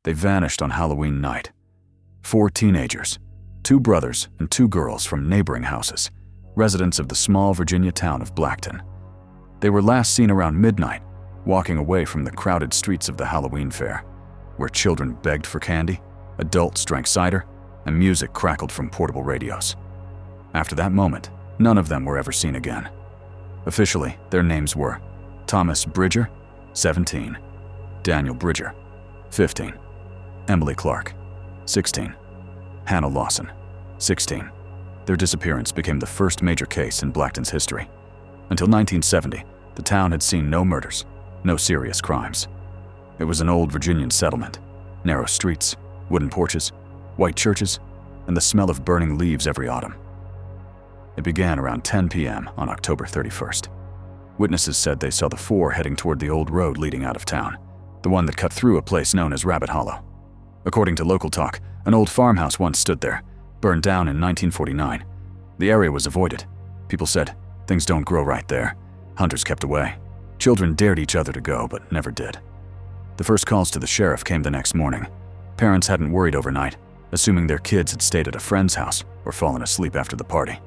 They vanished on Halloween night. 4 teenagers, 2 brothers and 2 girls from neighboring houses, residents of the small Virginia town of Blackton. They were last seen around midnight, walking away from the crowded streets of the Halloween fair, where children begged for candy, adults drank cider, and music crackled from portable radios. After that moment, none of them were ever seen again. Officially, their names were Thomas Bridger, 17, Daniel Bridger, 15, Emily Clark, 16, Hannah Lawson, 16. Their disappearance became the first major case in Blackton's history. Until 1970, the town had seen no murders, no serious crimes. It was an old Virginian settlement, narrow streets, wooden porches, white churches, and the smell of burning leaves every autumn. It began around 10 p.m. on October 31st. Witnesses said they saw the 4 heading toward the old road leading out of town, the one that cut through a place known as Rabbit Hollow. According to local talk, an old farmhouse once stood there, burned down in 1949. The area was avoided. People said, things don't grow right there. Hunters kept away. Children dared each other to go, but never did. The first calls to the sheriff came the next morning. Parents hadn't worried overnight, assuming their kids had stayed at a friend's house or fallen asleep after the party.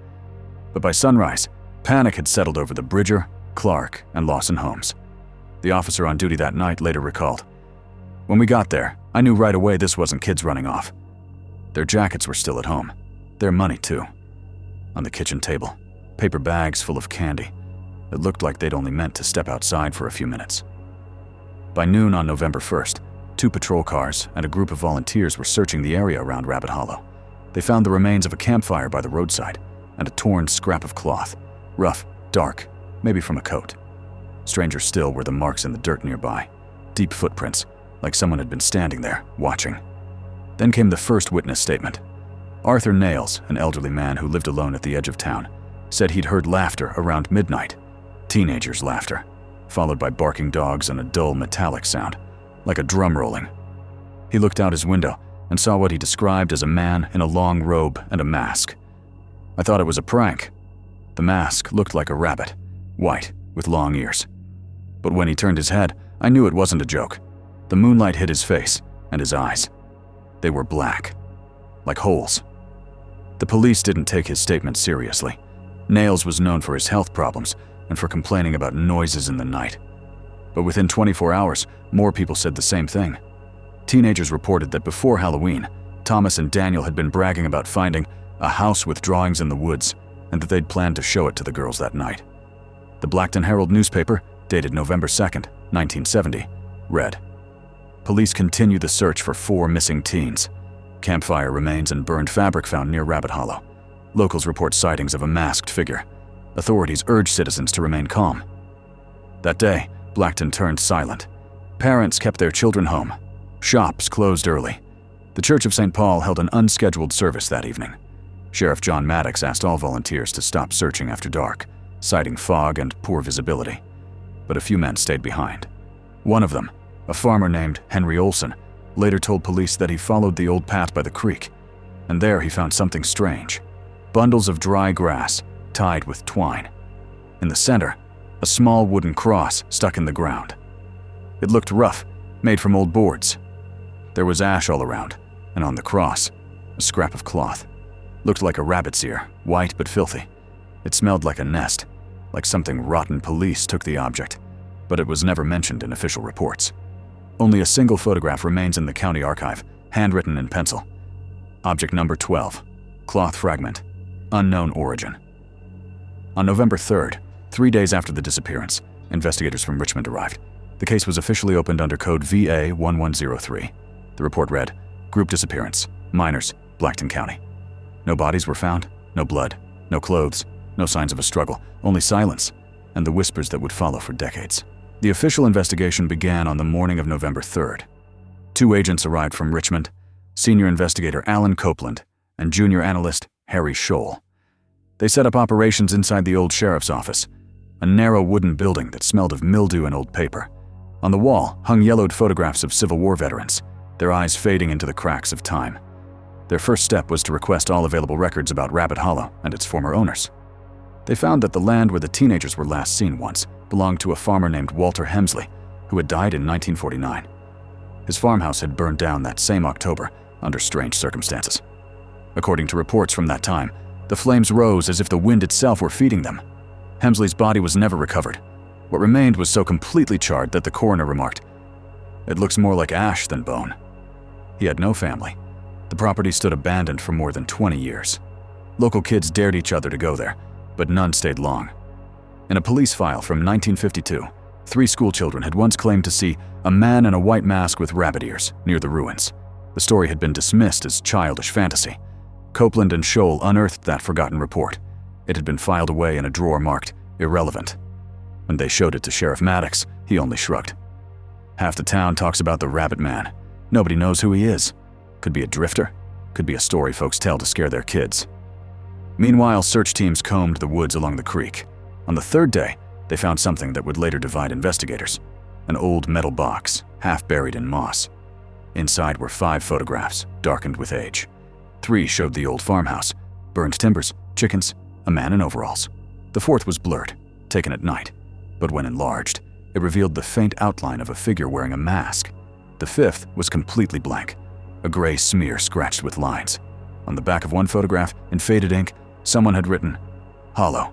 But by sunrise, panic had settled over the Bridger, Clark, and Lawson homes. The officer on duty that night later recalled, "When we got there, I knew right away this wasn't kids running off. Their jackets were still at home. Their money, too. On the kitchen table, paper bags full of candy. It looked like they'd only meant to step outside for a few minutes." By noon on November 1st, 2 patrol cars and a group of volunteers were searching the area around Rabbit Hollow. They found the remains of a campfire by the roadside and a torn scrap of cloth, rough, dark, maybe from a coat. Stranger still were the marks in the dirt nearby, deep footprints, like someone had been standing there, watching. Then came the first witness statement. Arthur Nails, an elderly man who lived alone at the edge of town, said he'd heard laughter around midnight, teenagers' laughter, followed by barking dogs and a dull metallic sound, like a drum rolling. He looked out his window and saw what he described as a man in a long robe and a mask. "I thought it was a prank." The mask looked like a rabbit, white, with long ears. But when he turned his head, I knew it wasn't a joke. The moonlight hit his face and his eyes. They were black, like holes. The police didn't take his statement seriously. Nails was known for his health problems and for complaining about noises in the night. But within 24 hours, more people said the same thing. Teenagers reported that before Halloween, Thomas and Daniel had been bragging about finding a house with drawings in the woods and that they'd planned to show it to the girls that night. The Blackton Herald newspaper, dated November 2nd, 1970, read, "Police continue the search for 4 missing teens. Campfire remains and burned fabric found near Rabbit Hollow. Locals report sightings of a masked figure. Authorities urge citizens to remain calm." That day, Blackton turned silent. Parents kept their children home. Shops closed early. The Church of St. Paul held an unscheduled service that evening. Sheriff John Maddox asked all volunteers to stop searching after dark, citing fog and poor visibility. But a few men stayed behind. One of them, a farmer named Henry Olson, later told police that he followed the old path by the creek, and there he found something strange. Bundles of dry grass, tied with twine. In the center, a small wooden cross stuck in the ground. It looked rough, made from old boards. There was ash all around, and on the cross, a scrap of cloth. Looked like a rabbit's ear, white but filthy. It smelled like a nest, like something rotten. Police took the object, but it was never mentioned in official reports. Only a single photograph remains in the county archive, handwritten in pencil. Object number 12, cloth fragment, unknown origin. On November 3rd, 3 days after the disappearance, investigators from Richmond arrived. The case was officially opened under code VA-1103. The report read, "Group disappearance, minors, Blackton County." No bodies were found, no blood, no clothes, no signs of a struggle, only silence, and the whispers that would follow for decades. The official investigation began on the morning of November 3rd. 2 agents arrived from Richmond, senior investigator Alan Copeland and junior analyst Harry Scholl. They set up operations inside the old sheriff's office, a narrow wooden building that smelled of mildew and old paper. On the wall hung yellowed photographs of Civil War veterans, their eyes fading into the cracks of time. Their first step was to request all available records about Rabbit Hollow and its former owners. They found that the land where the teenagers were last seen once belonged to a farmer named Walter Hemsley, who had died in 1949. His farmhouse had burned down that same October under strange circumstances. According to reports from that time, the flames rose as if the wind itself were feeding them. Hemsley's body was never recovered. What remained was so completely charred that the coroner remarked, "It looks more like ash than bone." He had no family. The property stood abandoned for more than 20 years. Local kids dared each other to go there, but none stayed long. In a police file from 1952, 3 schoolchildren had once claimed to see a man in a white mask with rabbit ears near the ruins. The story had been dismissed as childish fantasy. Copeland and Scholl unearthed that forgotten report. It had been filed away in a drawer marked irrelevant. When they showed it to Sheriff Maddox, he only shrugged. Half the town talks about the Rabbit Man. Nobody knows who he is. Could be a drifter. Could be a story folks tell to scare their kids. Meanwhile, search teams combed the woods along the creek. On the 3rd day, they found something that would later divide investigators. An old metal box, half buried in moss. Inside were 5 photographs, darkened with age. 3 showed the old farmhouse, burned timbers, chickens, a man in overalls. The 4th was blurred, taken at night, but when enlarged, it revealed the faint outline of a figure wearing a mask. The 5th was completely blank, a gray smear scratched with lines. On the back of one photograph, in faded ink, someone had written, "Hollow,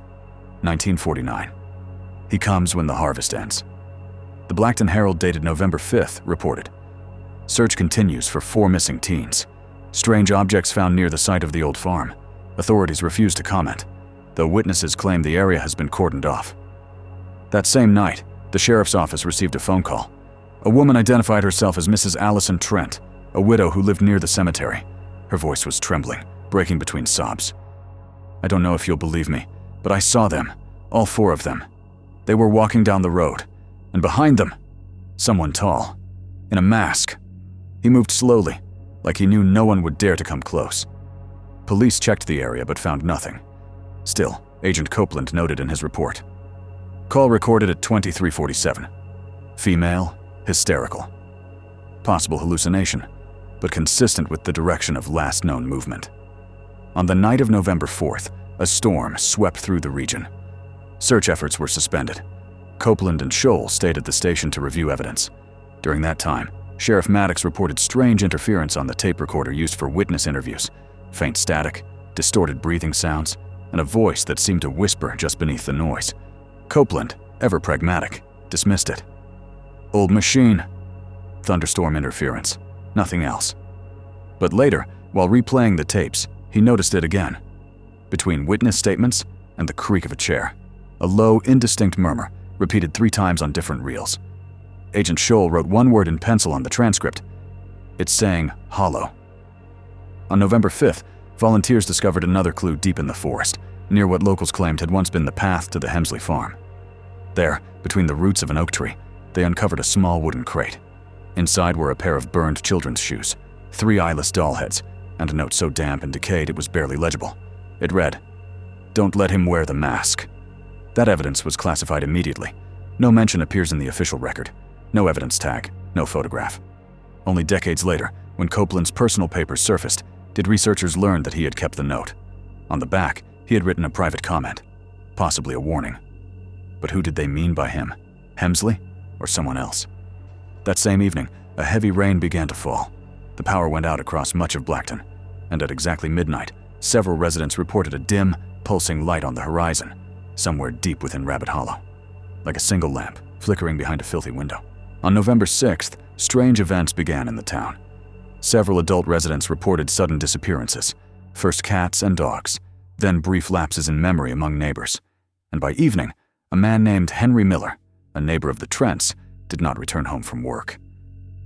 1949. He comes when the harvest ends." The Blackton Herald dated November 5th reported, "Search continues for 4 missing teens. Strange objects found near the site of the old farm. Authorities refuse to comment, though witnesses claim the area has been cordoned off." That same night, the sheriff's office received a phone call. A woman identified herself as Mrs. Allison Trent, a widow who lived near the cemetery. Her voice was trembling, breaking between sobs. "I don't know if you'll believe me, but I saw them, all 4 of them. They were walking down the road, and behind them, someone tall, in a mask. He moved slowly, like he knew no one would dare to come close." Police checked the area but found nothing. Still, Agent Copeland noted in his report, "Call recorded at 23:47. Female, hysterical. Possible hallucination, but consistent with the direction of last known movement." On the night of November 4th, a storm swept through the region. Search efforts were suspended. Copeland and Scholl stayed at the station to review evidence. During that time, Sheriff Maddox reported strange interference on the tape recorder used for witness interviews, faint static, distorted breathing sounds, and a voice that seemed to whisper just beneath the noise. Copeland, ever pragmatic, dismissed it. "Old machine. Thunderstorm interference. Nothing else." But later, while replaying the tapes, he noticed it again. Between witness statements and the creak of a chair, a low, indistinct murmur, repeated 3 times on different reels. Agent Scholl wrote one word in pencil on the transcript. It's saying hollow. On November 5th, volunteers discovered another clue deep in the forest, near what locals claimed had once been the path to the Hemsley farm. There, between the roots of an oak tree, they uncovered a small wooden crate. Inside were a pair of burned children's shoes, 3 eyeless doll heads, and a note so damp and decayed it was barely legible. It read, "Don't let him wear the mask." That evidence was classified immediately. No mention appears in the official record. No evidence tag, no photograph. Only decades later, when Copeland's personal papers surfaced, did researchers learn that he had kept the note. On the back, he had written a private comment, possibly a warning. But who did they mean by him? Hemsley or someone else? That same evening, a heavy rain began to fall. The power went out across much of Blackton, and at exactly midnight, several residents reported a dim, pulsing light on the horizon, somewhere deep within Rabbit Hollow, like a single lamp flickering behind a filthy window. On November 6th, strange events began in the town. Several adult residents reported sudden disappearances, first cats and dogs, then brief lapses in memory among neighbors. And by evening, a man named Henry Miller, a neighbor of the Trents, did not return home from work.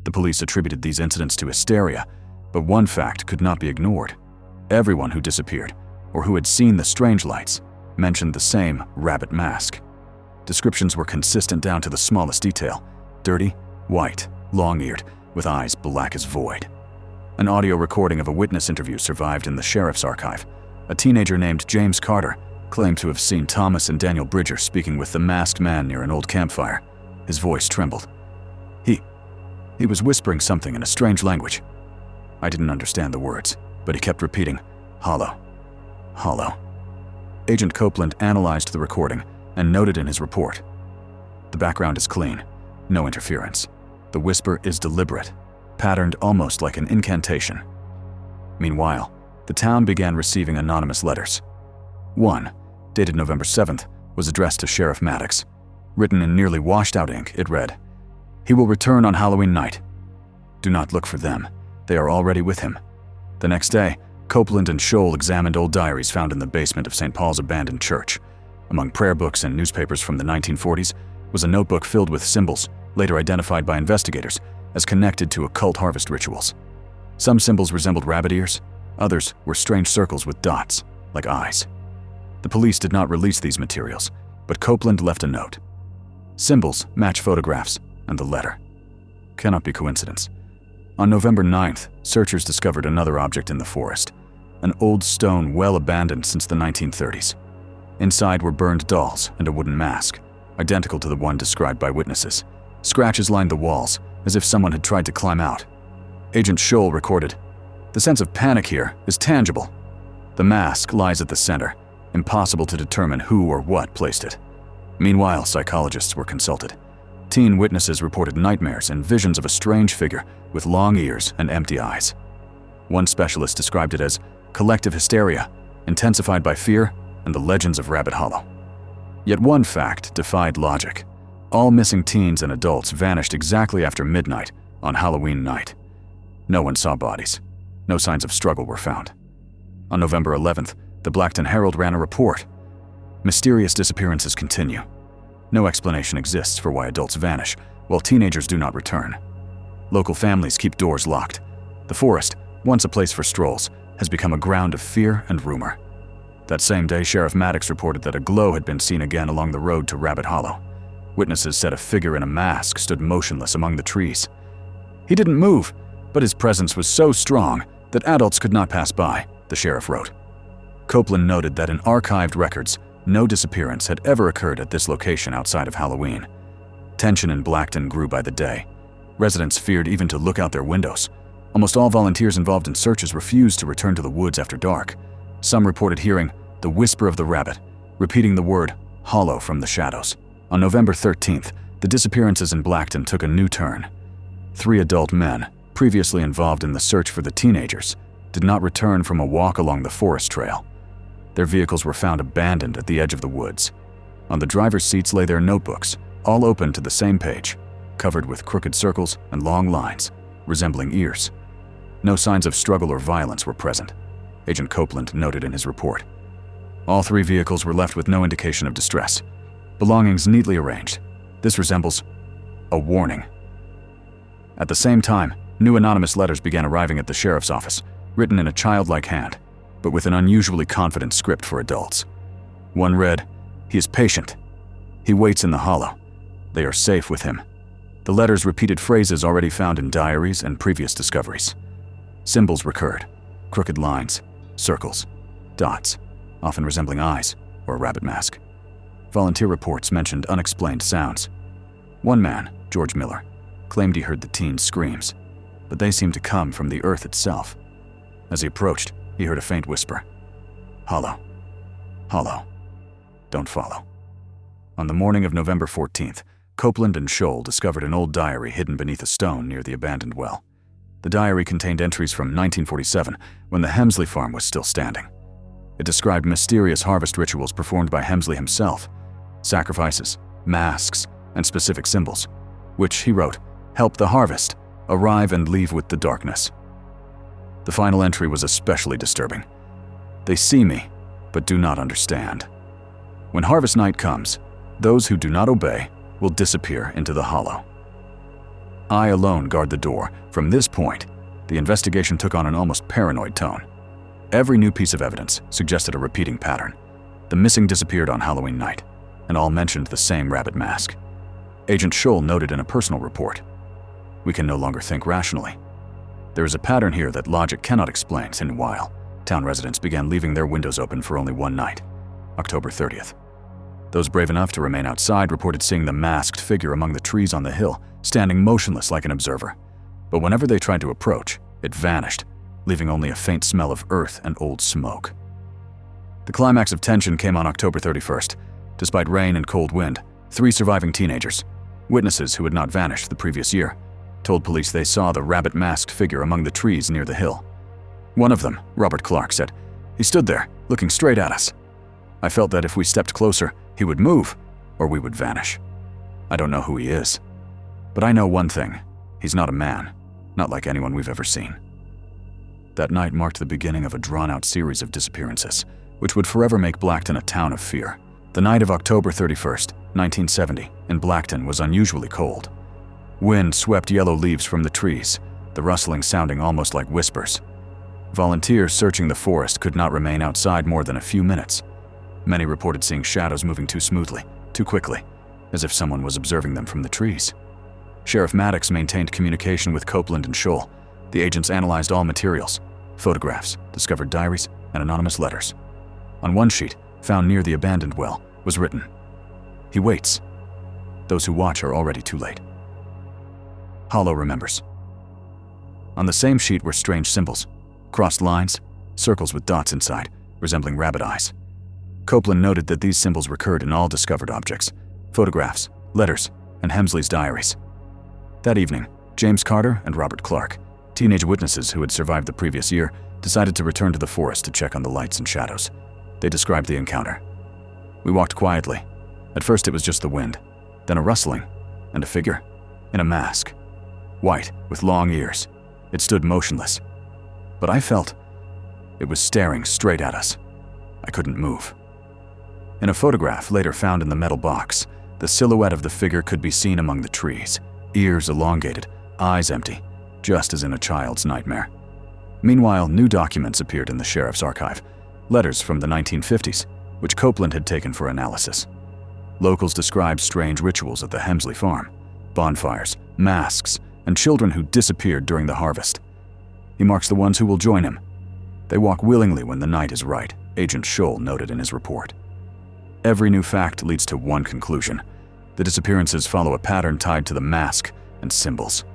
The police attributed these incidents to hysteria, but one fact could not be ignored. Everyone who disappeared, or who had seen the strange lights, mentioned the same rabbit mask. Descriptions were consistent down to the smallest detail: dirty, white, long-eared, with eyes black as void. An audio recording of a witness interview survived in the sheriff's archive. A teenager named James Carter claimed to have seen Thomas and Daniel Bridger speaking with the masked man near an old campfire. His voice trembled. He was whispering something in a strange language. I didn't understand the words, but he kept repeating, "Hollow, hollow." Agent Copeland analyzed the recording and noted in his report, "The background is clean, no interference. The whisper is deliberate, patterned almost like an incantation. Meanwhile, the town began receiving anonymous letters. One, dated November 7th, was addressed to Sheriff Maddox. Written in nearly washed-out ink, it read, "He will return on Halloween night. Do not look for them. They are already with him." The next day, Copeland and Scholl examined old diaries found in the basement of St. Paul's abandoned church. Among prayer books and newspapers from the 1940s was a notebook filled with symbols, later identified by investigators as connected to occult harvest rituals. Some symbols resembled rabbit ears, others were strange circles with dots, like eyes. The police did not release these materials, but Copeland left a note. Symbols match photographs and the letter. Cannot be coincidence. On November 9th, searchers discovered another object in the forest, an old stone well abandoned since the 1930s. Inside were burned dolls and a wooden mask, identical to the one described by witnesses. Scratches lined the walls, as if someone had tried to climb out. Agent Scholl recorded, "The sense of panic here is tangible. The mask lies at the center, impossible to determine who or what placed it." Meanwhile, psychologists were consulted. Teen witnesses reported nightmares and visions of a strange figure with long ears and empty eyes. One specialist described it as collective hysteria, intensified by fear and the legends of Rabbit Hollow. Yet one fact defied logic. All missing teens and adults vanished exactly after midnight on Halloween night. No one saw bodies. No signs of struggle were found. On November 11th, the Blackton Herald ran a report. Mysterious disappearances continue. No explanation exists for why adults vanish, while teenagers do not return. Local families keep doors locked. The forest, once a place for strolls, has become a ground of fear and rumor. That same day, Sheriff Maddox reported that a glow had been seen again along the road to Rabbit Hollow. Witnesses said a figure in a mask stood motionless among the trees. "He didn't move, but his presence was so strong that adults could not pass by," the sheriff wrote. Copeland noted that in archived records, no disappearance had ever occurred at this location outside of Halloween. Tension in Blackton grew by the day. Residents feared even to look out their windows. Almost all volunteers involved in searches refused to return to the woods after dark. Some reported hearing the whisper of the rabbit, repeating the word hollow from the shadows. On November 13th, the disappearances in Blackton took a new turn. 3 adult men, previously involved in the search for the teenagers, did not return from a walk along the forest trail. Their vehicles were found abandoned at the edge of the woods. On the driver's seats lay their notebooks, all open to the same page, covered with crooked circles and long lines, resembling ears. No signs of struggle or violence were present, Agent Copeland noted in his report. All 3 vehicles were left with no indication of distress. Belongings neatly arranged. This resembles a warning. At the same time, new anonymous letters began arriving at the sheriff's office, written in a childlike hand, but with an unusually confident script for adults. One read, "He is patient. He waits in the hollow. They are safe with him." The letters repeated phrases already found in diaries and previous discoveries. Symbols recurred, crooked lines, circles, dots, often resembling eyes or a rabbit mask. Volunteer reports mentioned unexplained sounds. One man, George Miller, claimed he heard the teens' screams, but they seemed to come from the earth itself. As he approached, he heard a faint whisper. "Hollow. Hollow. Don't follow." On the morning of November 14th, Copeland and Scholl discovered an old diary hidden beneath a stone near the abandoned well. The diary contained entries from 1947, when the Hemsley farm was still standing. It described mysterious harvest rituals performed by Hemsley himself, sacrifices, masks, and specific symbols, which, he wrote, help the harvest arrive and leave with the darkness. The final entry was especially disturbing. "They see me, but do not understand. When harvest night comes, those who do not obey will disappear into the hollow. I alone guard the door. From this point, the investigation took on an almost paranoid tone. Every new piece of evidence suggested a repeating pattern. The missing disappeared on Halloween night, and all mentioned the same rabbit mask. Agent Scholl noted in a personal report, "We can no longer think rationally. There is a pattern here that logic cannot explain." Meanwhile, town residents began leaving their windows open for only one night, October 30th. Those brave enough to remain outside reported seeing the masked figure among the trees on the hill, standing motionless like an observer. But whenever they tried to approach, it vanished, leaving only a faint smell of earth and old smoke. The climax of tension came on October 31st. Despite rain and cold wind, 3 surviving teenagers, witnesses who had not vanished the previous year, told police they saw the rabbit-masked figure among the trees near the hill. One of them, Robert Clark, said, "He stood there, looking straight at us. I felt that if we stepped closer, he would move, or we would vanish. I don't know who he is. But I know one thing. He's not a man, not like anyone we've ever seen." That night marked the beginning of a drawn-out series of disappearances, which would forever make Blackton a town of fear. The night of October 31st, 1970, in Blackton was unusually cold. Wind swept yellow leaves from the trees, the rustling sounding almost like whispers. Volunteers searching the forest could not remain outside more than a few minutes. Many reported seeing shadows moving too smoothly, too quickly, as if someone was observing them from the trees. Sheriff Maddox maintained communication with Copeland and Scholl. The agents analyzed all materials: photographs, discovered diaries, and anonymous letters. On one sheet, found near the abandoned well, was written, "He waits. Those who watch are already too late." Hollow remembers. On the same sheet were strange symbols, crossed lines, circles with dots inside, resembling rabbit eyes. Copeland noted that these symbols recurred in all discovered objects: photographs, letters, and Hemsley's diaries. That evening, James Carter and Robert Clark, teenage witnesses who had survived the previous year, decided to return to the forest to check on the lights and shadows. They described the encounter. "We walked quietly. At first it was just the wind, then a rustling, and a figure, in a mask. White, with long ears. It stood motionless. But I felt it was staring straight at us. I couldn't move." In a photograph later found in the metal box, the silhouette of the figure could be seen among the trees, ears elongated, eyes empty, just as in a child's nightmare. Meanwhile, new documents appeared in the sheriff's archive, letters from the 1950s, which Copeland had taken for analysis. Locals described strange rituals at the Hemsley farm: bonfires, masks, and children who disappeared during the harvest. "He marks the ones who will join him. They walk willingly when the night is right," Agent Scholl noted in his report. Every new fact leads to one conclusion: the disappearances follow a pattern tied to the mask and symbols.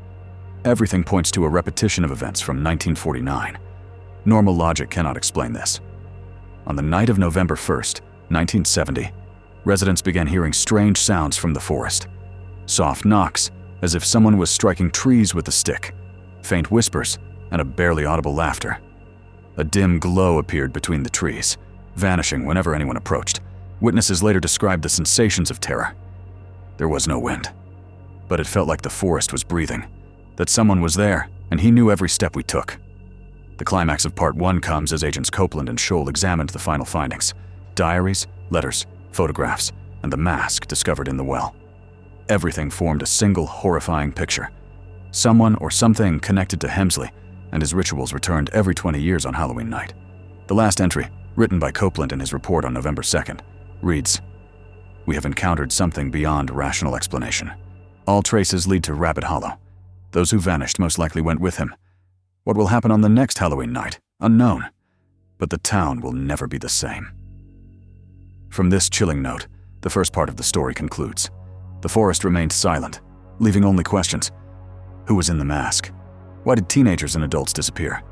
Everything points to a repetition of events from 1949. Normal logic cannot explain this. On the night of November 1st, 1970, residents began hearing strange sounds from the forest. Soft knocks, as if someone was striking trees with a stick, faint whispers, and a barely audible laughter. A dim glow appeared between the trees, vanishing whenever anyone approached. Witnesses later described the sensations of terror. There was no wind, but it felt like the forest was breathing, that someone was there, and he knew every step we took. The climax of Part 1 comes as Agents Copeland and Scholl examined the final findings: diaries, letters, photographs, and the mask discovered in the well. Everything formed a single horrifying picture. Someone or something connected to Hemsley, and his rituals returned every 20 years on Halloween night. The last entry, written by Copeland in his report on November 2nd, reads, "We have encountered something beyond rational explanation. All traces lead to Rabbit Hollow. Those who vanished most likely went with him. What will happen on the next Halloween night? Unknown. But the town will never be the same." From this chilling note, the first part of the story concludes. The forest remained silent, leaving only questions. Who was in the mask? Why did teenagers and adults disappear?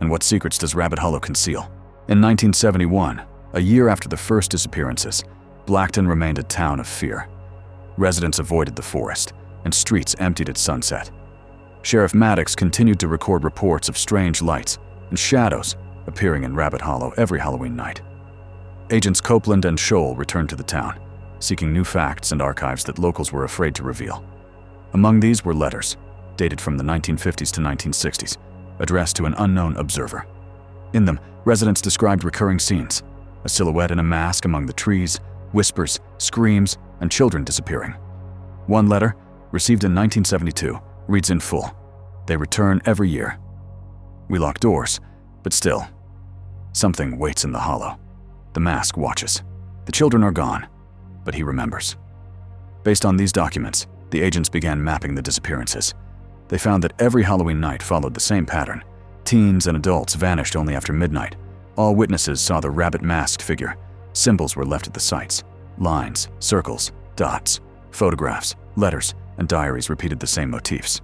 And what secrets does Rabbit Hollow conceal? In 1971, a year after the first disappearances, Blackton remained a town of fear. Residents avoided the forest, and streets emptied at sunset. Sheriff Maddox continued to record reports of strange lights and shadows appearing in Rabbit Hollow every Halloween night. Agents Copeland and Scholl returned to the town, seeking new facts and archives that locals were afraid to reveal. Among these were letters, dated from the 1950s to 1960s, addressed to an unknown observer. In them, residents described recurring scenes: a silhouette in a mask among the trees, whispers, screams, and children disappearing. One letter, received in 1972, reads in full, "They return every year. We lock doors, but still, something waits in the hollow. The mask watches. The children are gone, but he remembers." Based on these documents, the agents began mapping the disappearances. They found that every Halloween night followed the same pattern. Teens and adults vanished only after midnight. All witnesses saw the rabbit-masked figure. Symbols were left at the sites: lines, circles, dots. Photographs, letters, and diaries repeated the same motifs.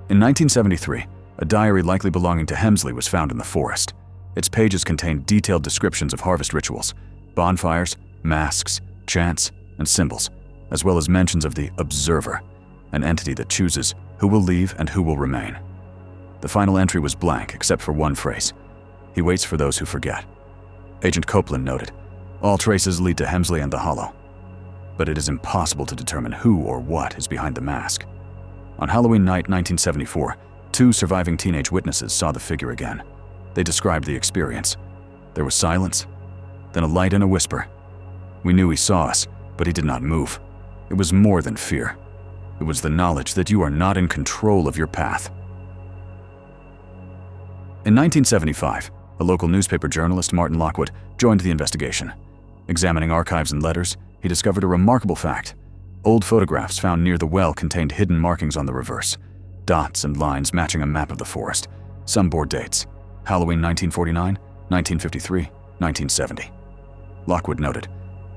In 1973, a diary likely belonging to Hemsley was found in the forest. Its pages contained detailed descriptions of harvest rituals, bonfires, masks, chants, and symbols, as well as mentions of the observer, an entity that chooses Who will leave and who will remain? The final entry was blank, except for one phrase. He waits for those who forget. Agent Copeland noted, all traces lead to Hemsley and the Hollow. But it is impossible to determine who or what is behind the mask. On Halloween night 1974, 2 surviving teenage witnesses saw the figure again. They described the experience. There was silence, then a light and a whisper. We knew he saw us, but he did not move. It was more than fear. It was the knowledge that you are not in control of your path. In 1975, a local newspaper journalist, Martin Lockwood, joined the investigation. Examining archives and letters, he discovered a remarkable fact. Old photographs found near the well contained hidden markings on the reverse, dots and lines matching a map of the forest. Some bore dates: Halloween 1949, 1953, 1970. Lockwood noted,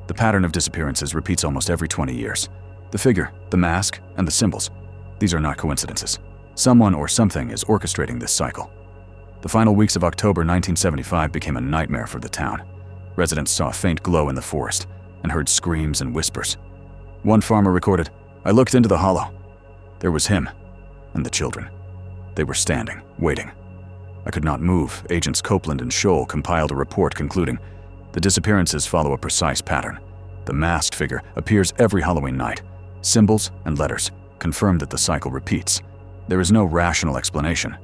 the pattern of disappearances repeats almost every 20 years. The figure, the mask, and the symbols. These are not coincidences. Someone or something is orchestrating this cycle. The final weeks of October 1975 became a nightmare for the town. Residents saw a faint glow in the forest and heard screams and whispers. One farmer recorded, I looked into the hollow. There was him and the children. They were standing, waiting. I could not move. Agents Copeland and Scholl compiled a report concluding, the disappearances follow a precise pattern. The masked figure appears every Halloween night. Symbols and letters confirm that the cycle repeats. There is no rational explanation.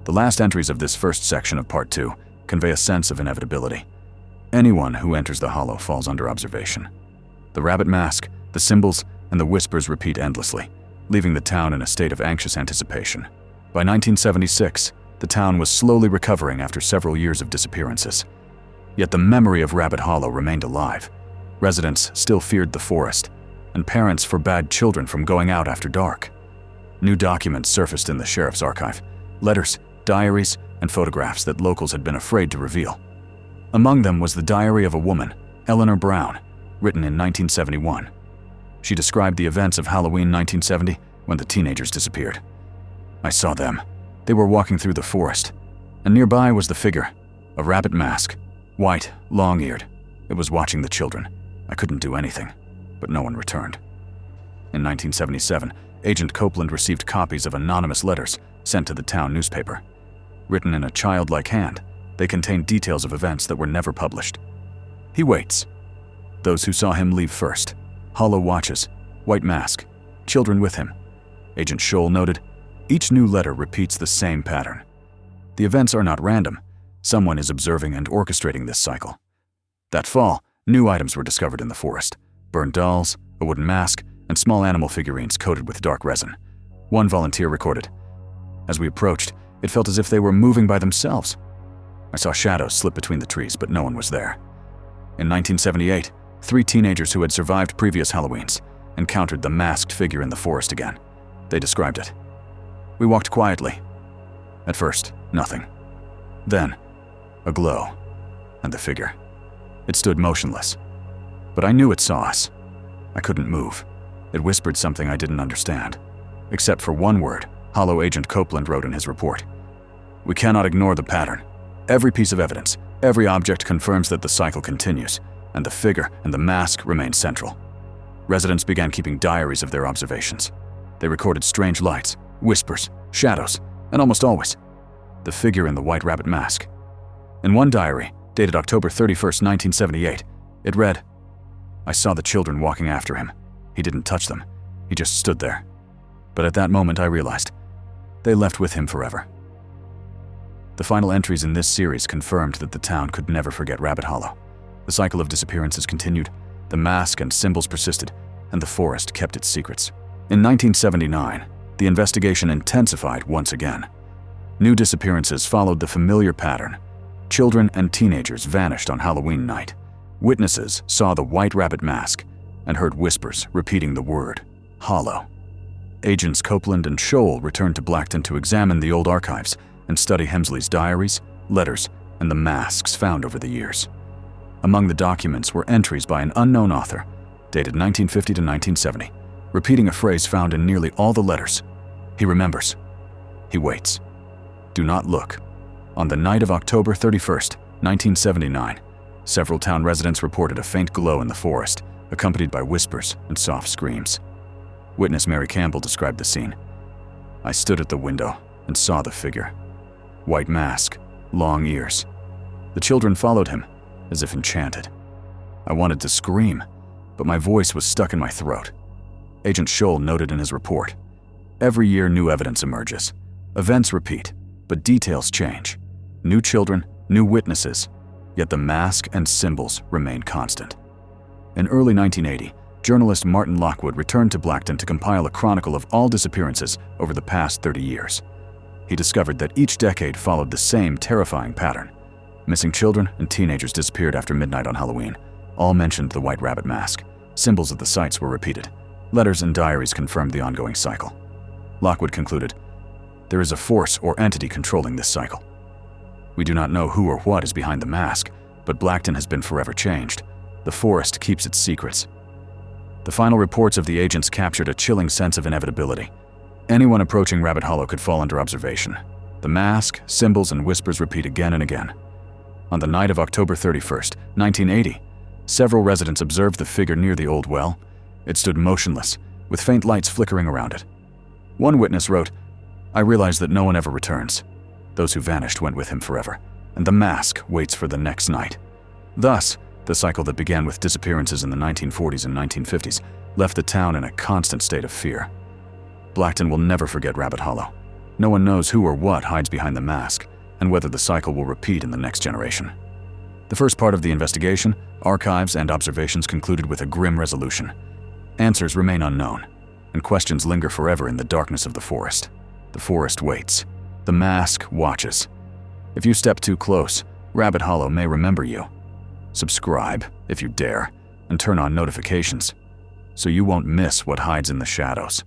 The last entries of this first section of Part 2 convey a sense of inevitability. Anyone who enters the hollow falls under observation. The rabbit mask, the symbols, and the whispers repeat endlessly, leaving the town in a state of anxious anticipation. By 1976, the town was slowly recovering after several years of disappearances. Yet the memory of Rabbit Hollow remained alive. Residents still feared the forest, and parents forbade children from going out after dark. New documents surfaced in the sheriff's archive, letters, diaries, and photographs that locals had been afraid to reveal. Among them was the diary of a woman, Eleanor Brown, written in 1971. She described the events of Halloween 1970 when the teenagers disappeared. I saw them. They were walking through the forest, and nearby was the figure, a rabbit mask, white, long-eared. It was watching the children. I couldn't do anything, but no one returned. In 1977, Agent Copeland received copies of anonymous letters sent to the town newspaper. Written in a childlike hand, they contained details of events that were never published. He waits. Those who saw him leave first. Hollow watches, white mask, children with him. Agent Scholl noted, each new letter repeats the same pattern. The events are not random. Someone is observing and orchestrating this cycle. That fall, new items were discovered in the forest. Burned dolls, a wooden mask, and small animal figurines coated with dark resin. One volunteer recorded, as we approached, it felt as if they were moving by themselves. I saw shadows slip between the trees, but no one was there. In 1978, 3 teenagers who had survived previous Halloweens encountered the masked figure in the forest again. They described it. We walked quietly. At first, nothing. Then, a glow, and the figure. It stood motionless. But I knew it saw us. I couldn't move. It whispered something I didn't understand. Except for one word, Hollow Agent Copeland wrote in his report. We cannot ignore the pattern. Every piece of evidence, every object confirms that the cycle continues, and the figure and the mask remain central. Residents began keeping diaries of their observations. They recorded strange lights, whispers, shadows, and almost always, the figure in the white rabbit mask. In one diary, dated October 31st, 1978, it read, I saw the children walking after him. He didn't touch them. He just stood there. But at that moment I realized, they left with him forever. The final entries in this series confirmed that the town could never forget Rabbit Hollow. The cycle of disappearances continued, the mask and symbols persisted, and the forest kept its secrets. In 1979, the investigation intensified once again. New disappearances followed the familiar pattern. Children and teenagers vanished on Halloween night. Witnesses saw the white rabbit mask and heard whispers repeating the word, Hollow. Agents Copeland and Scholl returned to Blackton to examine the old archives and study Hemsley's diaries, letters, and the masks found over the years. Among the documents were entries by an unknown author, dated 1950 to 1970, repeating a phrase found in nearly all the letters. He remembers. He waits. Do not look. On the night of October 31st, 1979, several town residents reported a faint glow in the forest, accompanied by whispers and soft screams. Witness Mary Campbell described the scene. I stood at the window and saw the figure. White mask, long ears. The children followed him, as if enchanted. I wanted to scream, but my voice was stuck in my throat. Agent Scholl noted in his report, "Every year new evidence emerges. Events repeat, but details change. New children, new witnesses, yet the mask and symbols remain constant." In early 1980, journalist Martin Lockwood returned to Blackton to compile a chronicle of all disappearances over the past 30 years. He discovered that each decade followed the same terrifying pattern. Missing children and teenagers disappeared after midnight on Halloween. All mentioned the White Rabbit mask. Symbols of the sites were repeated. Letters and diaries confirmed the ongoing cycle. Lockwood concluded, "There is a force or entity controlling this cycle. We do not know who or what is behind the mask, but Blackton has been forever changed. The forest keeps its secrets." The final reports of the agents captured a chilling sense of inevitability. Anyone approaching Rabbit Hollow could fall under observation. The mask, symbols, and whispers repeat again and again. On the night of October 31st, 1980, several residents observed the figure near the old well. It stood motionless, with faint lights flickering around it. One witness wrote, "I realize that no one ever returns. Those who vanished went with him forever, and the mask waits for the next night." Thus, the cycle that began with disappearances in the 1940s and 1950s left the town in a constant state of fear. Blackton will never forget Rabbit Hollow. No one knows who or what hides behind the mask, and whether the cycle will repeat in the next generation. The first part of the investigation, archives and observations, concluded with a grim resolution. Answers remain unknown, and questions linger forever in the darkness of the forest. The forest waits. The mask watches. If you step too close, Rabbit Hollow may remember you. Subscribe, if you dare, and turn on notifications, so you won't miss what hides in the shadows.